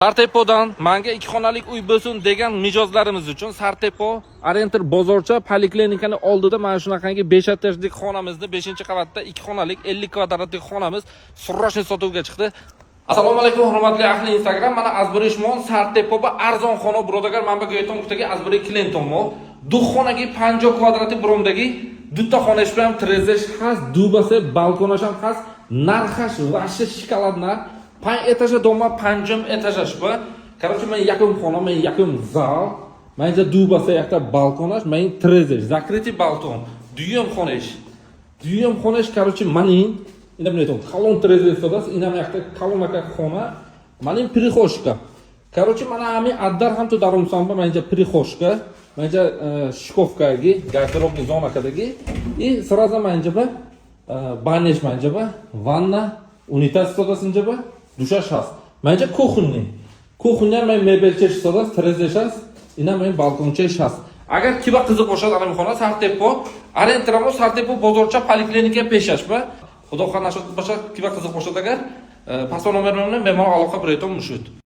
Sartepo'dan menga 2 xonalik uy bo'lsin degan mijozlarimiz uchun Sartepo Oriental bozorcha poliklinikani oldida mana shunaqangi 5 etajlik xonamizni 5-qavatda 2 xonalik 50 kvadratlik xonamiz surroshni sotuvga chiqdi. Assalomu alaykum hurmatli ahli Instagram. Mana Azburishmon Sartepo'ga arzon xona birodagar menga go'ytonlikdagi Azburi klientommo. Duxxonaga 50 kvadratli bromdagi dutta xona ishlam trezesh has, dubasi, balkonash ham has, narxash vashi shokoladlar. 5 etaja дома, 5 etaja shpa. Короче, men yakum xona, men yakum zal, menja dubasi, yakta balkonash, men trezesh, закрытый balkon, duyum xona ish. Duyum xona ish, короче, manin, ina biletom, kalon trezesh sodas, ina yakta kalon aka xona, manin prixoshka. Короче, mana ami addar ham tu darumsamba, menja prixoshka, menja shkofkagi, garderobni zonakadagi, и сразу menja ba баниш menja ba, vanna, unitaz sodasinja ba, dushash has. Menja kuxunni. Kuxunni men mebelchesh sodas, trezesh has, ina men balkonchesh has. Agar kiba qiziq bo'lsa, ana xona Sartepo, Orientramo Sartepo bozorcha poliklinika peshash ba. Xudo xohlasa kiba qiziq bo'lsa agar, paso nomerimni bemalol aloqa biletom mushut.